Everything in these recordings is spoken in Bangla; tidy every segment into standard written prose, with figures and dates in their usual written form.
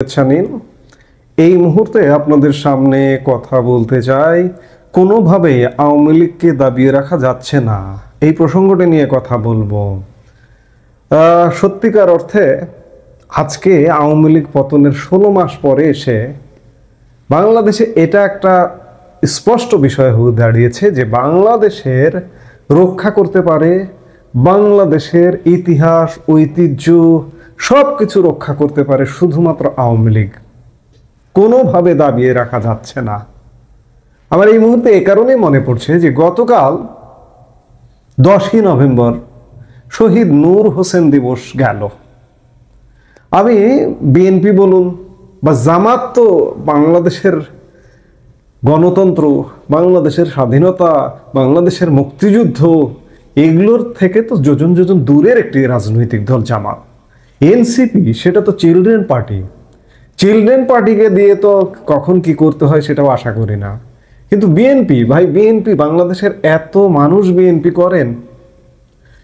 শুভেচ্ছা নিন। এই মুহূর্তে আপনাদের সামনে কথা বলতে চাই, কোনোভাবে আওয়ামী লীগকে দাবিয়ে রাখা যাচ্ছে না, এই প্রসঙ্গটি নিয়ে কথা বলবো। সত্যিকার অর্থে আজকে আওয়ামী লীগ পতনের 16 মাস পরে এসে বাংলাদেশে এটা একটা স্পষ্ট বিষয় হয়ে দাঁড়িয়েছে যে বাংলাদেশের রক্ষা করতে পারে, বাংলাদেশের ইতিহাস, ঐতিহ্য সব কিছু রক্ষা করতে পারে শুধুমাত্র আওয়ামী লীগ। কোনোভাবে দাবিয়ে রাখা যাচ্ছে না। আমার এই মুহূর্তে এ কারণেই মনে পড়ছে যে গতকাল 10ই নভেম্বর শহীদ নূর হোসেন দিবস গেল। আমি বিএনপি বলুন বা জামাত তো বাংলাদেশের গণতন্ত্র, বাংলাদেশের স্বাধীনতা, বাংলাদেশের মুক্তিযুদ্ধ এগুলোর থেকে তো যোজন যোজন দূরের একটি রাজনৈতিক দল জামাত। এনসিপি সেটা তো চিলড্রেন পার্টি। চিলড্রেন পার্টিকে দিয়ে তো কখন কি করতে হয় সেটাও আশা করি না। কিন্তু বিএনপি, ভাই বিএনপি, বাংলাদেশের এত মানুষ বিএনপি করেন,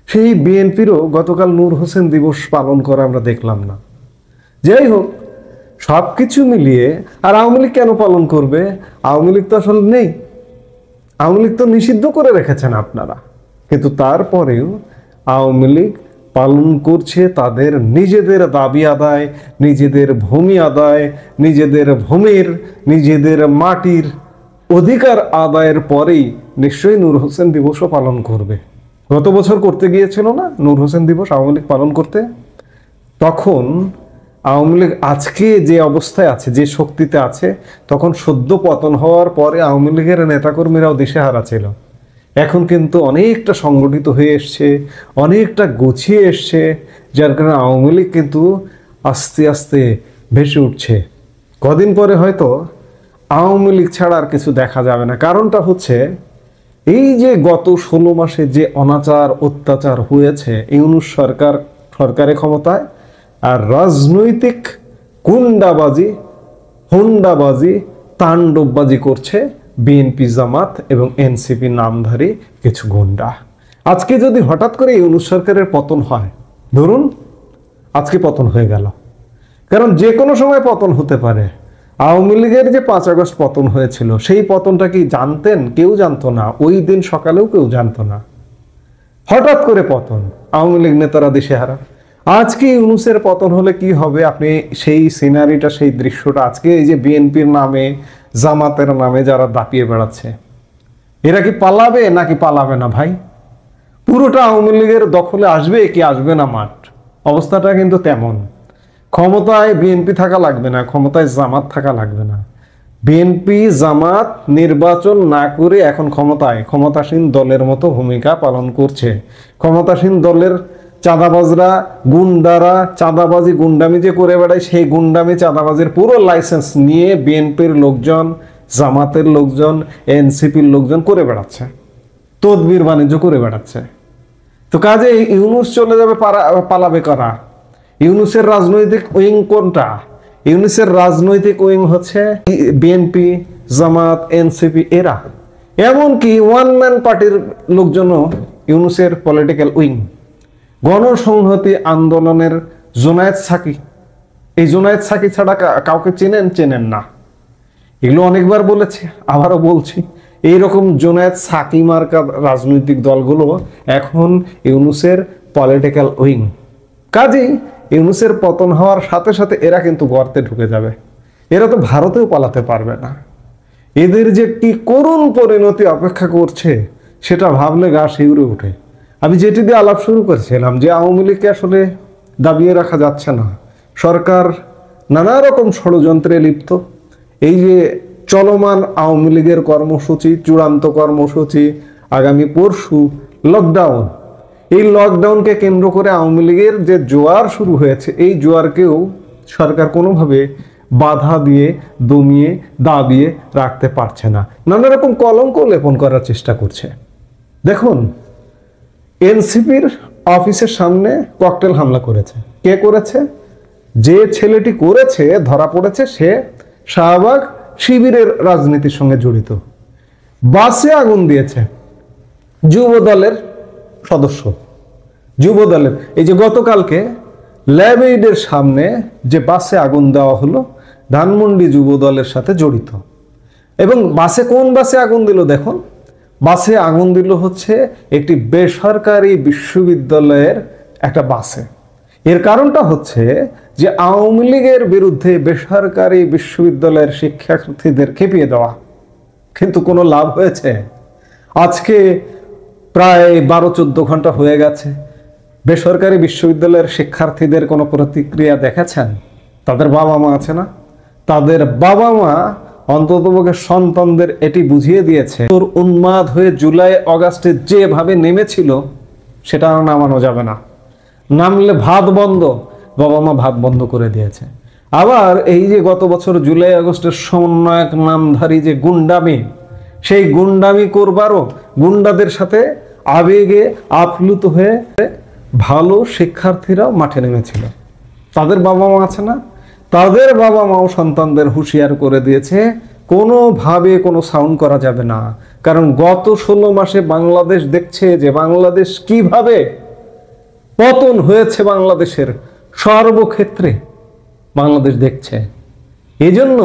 সেই বিএনপিরও গতকাল নূর হোসেন দিবস পালন করা আমরা দেখলাম না। যাই হোক, সব কিছু মিলিয়ে আর আওয়ামী লীগ কেন পালন করবে? আওয়ামী লীগ তো আসলে নেই, আওয়ামী লীগ তো নিষিদ্ধ করে রেখেছেন আপনারা। কিন্তু তারপরেও আওয়ামী লীগ পালন করছে তাদের নিজেদের দাবি আদায়, নিজেদের ভূমি আদায়, নিজেদের ভূমির, নিজেদের মাটির অধিকার আদায়ের পরেই নিশ্চয়ই নূর হোসেন দিবসও পালন করবে। গত বছর করতে গিয়েছিল না নূর হোসেন দিবস আওয়ামী লীগ পালন করতে? তখন আওয়ামী লীগ আজকে যে অবস্থায় আছে, যে শক্তিতে আছে, তখন সদ্য পতন হওয়ার পরে আওয়ামী লীগের নেতাকর্মীরাও দিশেহারা ছিল। এখন কিন্তু অনেকটা সংগঠিত হয়ে এসছে, অনেকটা গুছিয়ে এসছে, যার কারণে আওয়ামী লীগ কিন্তু আস্তে আস্তে ভেসে উঠছে। কদিন পরে হয়তো আওয়ামী লীগ ছাড়া আর কিছু দেখা যাবে না। কারণটা হচ্ছে এই যে গত 16 মাসে যে অনাচার অত্যাচার হয়েছে, ইউনূস সরকারের ক্ষমতায়, আর রাজনৈতিক গুন্ডাবাজি, হুন্ডাবাজি, তাণ্ডববাজি করছে বিএনপি, জামাত এবং এনসিপি নামধারী কিছু গুন্ডা। আজকে যদি হঠাৎ করে ইউনূস সরকারের পতন হয়, ধরুন আজকে পতন হয়ে গেল, কারণ যে কোনো সময় পতন হতে পারে। আওয়ামী লীগের যে 5 আগস্ট পতন হয়েছিল, সেই পতনটা কি জানতেন? কেউ জানতো না। ওই দিন সকালেও কেউ জানতো না। হঠাৎ করে পতন, আওয়ামী লীগ নেতারা দিশেহারা। আজকে ইউনূসের পতন হলে কি হবে? আপনি সেই সিনারিটা, সেই দৃশ্যটা আজকে এই যে বিএনপির নামে, জামাতের নামে যারা দাপিয়ে বেড়াচ্ছে, এরা কি পালাবে নাকি পালাবে না? ভাই, পুরোটা আওয়ামী লীগের দখলে আসবে কি আসবে না মাঠ? অবস্থাটা কিন্তু তেমন। ক্ষমতায় বিএনপি থাকা লাগবে না, ক্ষমতায় জামাত থাকা লাগবে না। বিএনপি জামাত নির্বাচন না করে এখন ক্ষমতাসীন দলের মতো ভূমিকা পালন করছে। ক্ষমতাসীন দলের চাঁদাবাজরা, গুন্ডারা চাঁদাবাজি গুন্ডামি যে করে বেড়ায়, সেই গুন্ডামি চাঁদাবাজির পুরো লাইসেন্স নিয়ে বিএনপির লোকজন, জামাতের লোকজন, এনসিপির লোকজন করে বেড়াচ্ছে, তদবির বাণিজ্য করে বেড়াচ্ছে। তো কাজে ইউনূস চলে যাবে, পালাবে কারা? ইউনূসের রাজনৈতিক উইং কোনটা? ইউনূসের রাজনৈতিক উইং হচ্ছে বিএনপি, জামাত, এনসিপি, এরা। এমনকি ওয়ান ম্যান পার্টির লোকজনও ইউনূসের পলিটিক্যাল উইং। গণসংহতি আন্দোলনের জোনায়েদ সাকি, এই জোনায়েদ সাকি ছাড়া কাউকে চেনেন না। এগুলো অনেকবার বলেছি, আবারও বলছি, এইরকম জোনায়েদ সাকি মার্কা রাজনৈতিক দলগুলো এখন ইউনূসের পলিটিক্যাল উইং। কাজেই ইউনূসের পতন হওয়ার সাথে সাথে এরা কিন্তু গর্তে ঢুকে যাবে। এরা তো ভারতেও পালাতে পারবে না। এদের যে কি করুণ পরিণতি অপেক্ষা করছে সেটা ভাবলে গা শিউরে ওঠে। আমি যেটি দিয়ে আলাপ শুরু করেছিলাম যে আওয়ামী লীগকে আসলে দাবিয়ে রাখা যাচ্ছে না, সরকার নানা রকম ষড়যন্ত্রে লিপ্ত। এই যে চলমান আওয়ামী লীগের কর্মসূচি, চূড়ান্ত কর্মসূচি, আগামী পরশু লকডাউন, এই লকডাউনকে কেন্দ্র করে আওয়ামী লীগের যে জোয়ার শুরু হয়েছে, এই জোয়ারকেও সরকার কোনোভাবে বাধা দিয়ে, দমিয়ে, দাবিয়ে রাখতে পারছে না। নানা রকম কলঙ্ক লেপন করার চেষ্টা করছে। দেখুন, এনসিপির অফিসের সামনে ককটেল হামলা করেছে। কে করেছে? যে ছেলেটি করেছে, ধরা পড়েছে, সে শাহবাগ শিবিরের রাজনীতির সঙ্গে জড়িত। বাসে আগুন দিয়েছে যুব দলের সদস্য, যুব দলের। এই যে গতকালকে ল্যাব-এইডের সামনে যে বাসে আগুন দেওয়া হলো ধানমন্ডি যুব দলের সাথে জড়িত। এবং কোন বাসে আগুন দিল দেখুন, বাসে আগুন দিল হচ্ছে একটি বেসরকারি বিশ্ববিদ্যালয়ের একটা বাসে। এর কারণটা হচ্ছে যে আওয়ামী লীগের বিরুদ্ধে বেসরকারি বিশ্ববিদ্যালয়ের শিক্ষার্থীদের খেপিয়ে দেওয়া। কিন্তু কোনো লাভ হয়েছে? আজকে প্রায় 12-14 ঘন্টা হয়ে গেছে, বেসরকারি বিশ্ববিদ্যালয়ের শিক্ষার্থীদের কোনো প্রতিক্রিয়া দেখেছেন? তাদের বাবা মা আছে না? তাদের বাবা মা অন্ততপক্ষে সন্তানদের এটি বুঝিয়ে দিয়েছে, তোর উন্মাদ হয়ে জুলাই আগস্টে যেভাবে নেমেছিল সেটা আর নামানো যাবে না, নামলে ভাত বন্ধ। বাবা মা ভাত বন্ধ করে দিয়েছে। আবার এই যে গত বছর জুলাই আগস্টের সমন্বয়ক নামধারী যে গুন্ডামি, সেই গুন্ডামি করবারও গুন্ডাদের সাথে আবেগে আপ্লুত হয়ে ভালো শিক্ষার্থীরাও মাঠে নেমেছিল। তাদের বাবা মা আছে না? তাদের বাবা মাও সন্তানদের হুঁশিয়ার করে দিয়েছে কোনোভাবে কোনো সাউন্ড করা যাবে না। কারণ গত 16 মাসে বাংলাদেশ দেখছে যে বাংলাদেশ কিভাবে পতন হয়েছে, বাংলাদেশের সর্বক্ষেত্রে বাংলাদেশ দেখছে। এজন্য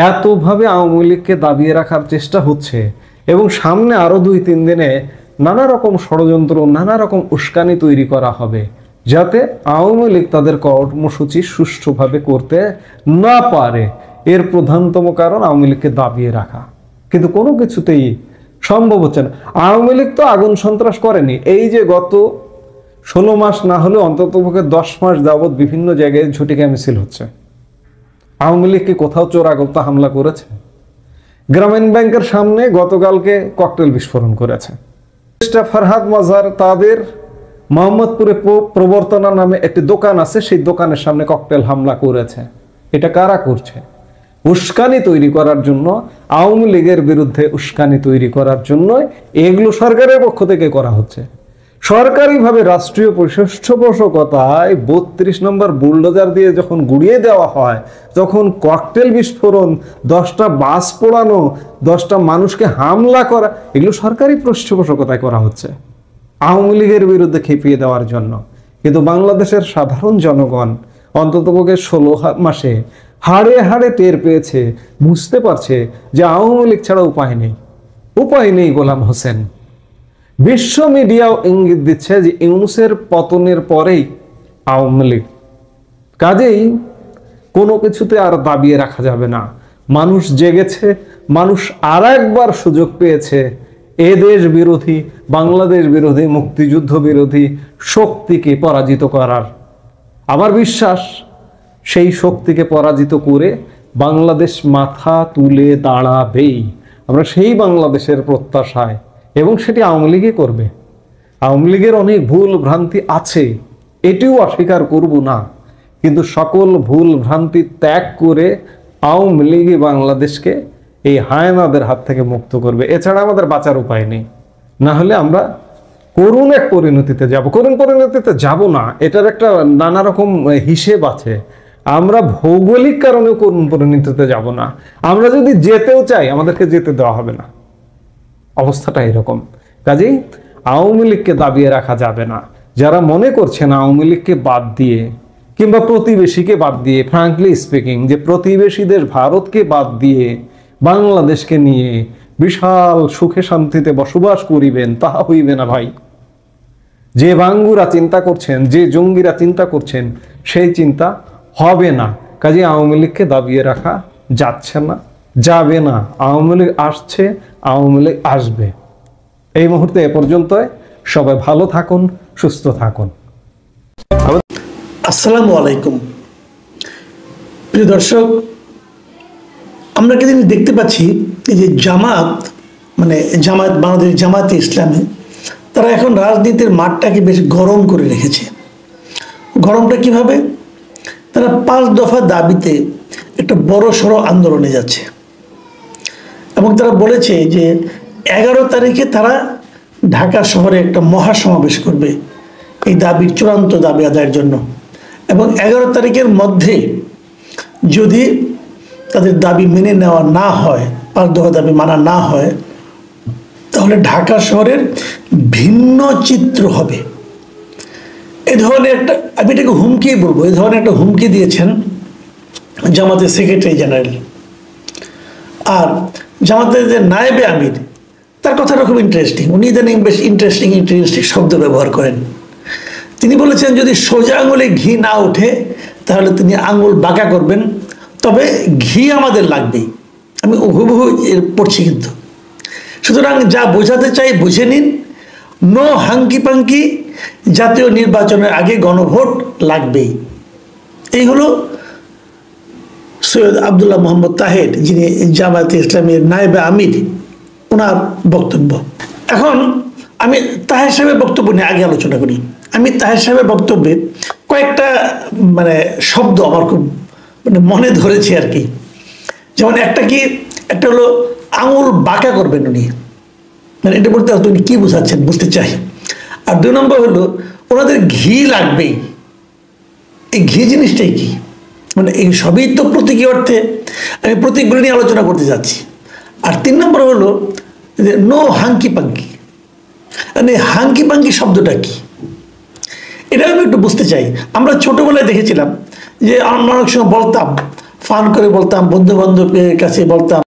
এতভাবে আওয়ামী লীগকে দাবিয়ে রাখার চেষ্টা হচ্ছে এবং সামনে আরো 2-3 দিনে নানা রকম ষড়যন্ত্র, নানা রকম উস্কানি তৈরি করা হবে যাতে আওয়ামী লীগ তাদের কর্মসূচি সুষ্ঠুভাবে করতে না পারে। এর প্রধানতম কারণ আওয়ামী লীগকে দাবিয়ে রাখা, কিন্তু কোনো কিছুতেই সম্ভব হচ্ছে না। আওয়ামী লীগ তো আগুন সন্ত্রাস করেনি। এই যে গত 16 মাস না হলে অন্ততপক্ষে 10 মাস যাবৎ বিভিন্ন জায়গায় ঝটিকা মিছিল হচ্ছে। আওয়ামী লীগ কি কোথাও চোরাগোপ্তা হামলা করেছে? গ্রামীণ ব্যাংকের সামনে গতকালকে ককটেল বিস্ফোরণ করেছে। ফরহাদ মাজার তাদের মোহাম্মদপুরে প্রবর্তনা নামে একটি দোকান আছে, সেই দোকানের সামনে ককটেল হামলা করেছে। এটা কারা করছে? উস্কানি তৈরি করার জন্য, আওয়ামী লীগের বিরুদ্ধে উস্কানি তৈরি করার জন্য এগুলো সরকারের পক্ষ থেকে করা হচ্ছে। সরকারিভাবে রাষ্ট্রীয় পৃষ্ঠপোষকতায় 32 নম্বর বুলডোজার দিয়ে যখন গুড়িয়ে দেওয়া হয়, তখন ককটেল বিস্ফোরণ, 10টা বাস পোড়ানো, 10টা মানুষকে হামলা করা, এগুলো সরকারি পৃষ্ঠপোষকতায় করা হচ্ছে আওয়ামী লীগের বিরুদ্ধে খেপিয়ে দেওয়ার জন্য। কিন্তু বাংলাদেশের সাধারণ জনগণ অন্ততপক্ষে 16 মাসে হাড়ে হাড়ে টের পেয়েছে, বুঝতে পারছে যে আওয়ামী লীগ ছাড়া উপায় নেই গোলাম হোসেন। বিশ্ব মিডিয়াও ইঙ্গিত দিচ্ছে যে ইউনূসের পতনের পরেই আওয়ামী লীগ। কাজেই কোনো কিছুতে আর দাবিয়ে রাখা যাবে না। মানুষ জেগেছে, মানুষ আর একবার সুযোগ পেয়েছে এ দেশ বিরোধী, বাংলাদেশ বিরোধী, মুক্তিযুদ্ধ বিরোধী শক্তিকে পরাজিত করার। আমার বিশ্বাস সেই শক্তিকে পরাজিত করে বাংলাদেশ মাথা তুলে দাঁড়াবেই। আমরা সেই বাংলাদেশের প্রত্যাশায়, এবং সেটি আওয়ামী লীগই করবে। আওয়ামী লীগের অনেক ভুল ভ্রান্তি আছে, এটিও অস্বীকার করব না, কিন্তু সকল ভুল ভ্রান্তি ত্যাগ করে আওয়ামী লীগই বাংলাদেশকে এই হায়নাদের হাত থেকে মুক্ত করবে। এছাড়া আমাদের বাঁচার উপায় নেই। না হলে আমরা করুণ এক পরিণতিতে যাব। করুণ পরিণতিতে যাব না, এটার একটা নানা রকম হিসেব আছে। আমরা ভৌগোলিক কারণেও করুণ পরিণতিতে যাব না। আমরা যদি যেতেও চাই, আমাদেরকে যেতে দেওয়া হবে না। অবস্থাটা এরকম। কাজেই আওয়ামী লীগকে দাবিয়ে রাখা যাবে না। যারা মনে করছেন আওয়ামী লীগকে বাদ দিয়ে কিংবা প্রতিবেশীকে বাদ দিয়ে, ফ্রাঙ্কলি স্পিকিং, যে প্রতিবেশী দেশ ভারতকে বাদ দিয়ে বাংলাদেশকে নিয়ে বিশাল সুখে শান্তিতে বসবাস করিবেন, তাহা হইবে না ভাই। যে বাঙ্গুরা চিন্তা করছেন, যে জঙ্গিরা চিন্তা করছেন, সেই চিন্তা হবে না। কাজে আওয়ামী লীগকে দাবিয়ে রাখা যাচ্ছে না, যাবে না। আওয়ামী লীগ আসছে, আওয়ামী লীগ আসবে। এই মুহূর্তে এ পর্যন্ত। সবাই ভালো থাকুন, সুস্থ থাকুন। আসসালামু আলাইকুম প্রিয় দর্শক, আমরা কি দেখতে পাচ্ছি যে বাংলাদেশ জামায়াতে ইসলামী, তারা এখন রাজনীতির মাঠটাকে বেশ গরম করে রেখেছে। গরমটা কিভাবে? তারা 5 দফা দাবিতে একটা বড় সড়ো আন্দোলনে যাচ্ছে এবং তারা বলেছে যে 11 তারিখে তারা ঢাকা শহরে একটা মহাসমাবেশ করবে এই দাবির চূড়ান্ত দাবি আদায়ের জন্য। এবং 11 তারিখের মধ্যে যদি তাদের দাবি মেনে নেওয়া না হয়, 5 দফা দাবি মানা না হয়, তাহলে ঢাকা শহরের ভিন্ন চিত্র হবে। এই ধরনের একটা, আমি এটাকে হুমকি বলবো, এই ধরনের একটা হুমকি দিয়েছেন জামাতের সেক্রেটারি জেনারেল। আর জামাতের যে নায়েবে আমির, তার কথাটা খুব ইন্টারেস্টিং। উনি ইদানিং বেশ ইন্টারেস্টিং শব্দ ব্যবহার করেন। তিনি বলেছেন যদি সোজা আঙুলে ঘি না ওঠে তাহলে তিনি আঙুল বাঁকা করবেন, তবে ঘি আমাদের লাগবেই। আমি হুবহু পড়ছি কিন্তু। সুতরাং যা বোঝাতে চাই বুঝে নিন, নো হাঙ্কি পাঙ্কি, জাতীয় নির্বাচনের আগে গণভোট লাগবেই। এই হলো সৈয়দ আবদুল্লাহ মোহাম্মদ তাহের, যিনি জামায়াতে ইসলামীর নায়েবে আমির, ওনার বক্তব্য। এখন আমি তাহের সাহেবের বক্তব্য নিয়ে আগে আলোচনা করি। আমি তাহের সাহেবের বক্তব্যে কয়েকটা শব্দ আমার খুব মনে ধরেছে আর কি। যেমন একটা হলো আঙুল বাঁকা করবেন উনি, এটা বলতে উনি কি বোঝাচ্ছেন বুঝতে চাই। আর 2 নম্বর হলো ওনাদের ঘি লাগবেই। এই ঘি জিনিসটাই কি, এই সবই তো প্রতীকী অর্থে, আমি প্রতীকগুলো নিয়ে আলোচনা করতে যাচ্ছি। আর 3 নম্বর হলো যে no hanky panky, hanky panky শব্দটা কি, এটা আমি একটু বুঝতে চাই। আমরা ছোটবেলায় দেখেছিলাম যে আমরা অনেক সময় বলতাম, ফান করে বলতাম, বন্ধু বান্ধবের কাছে বলতাম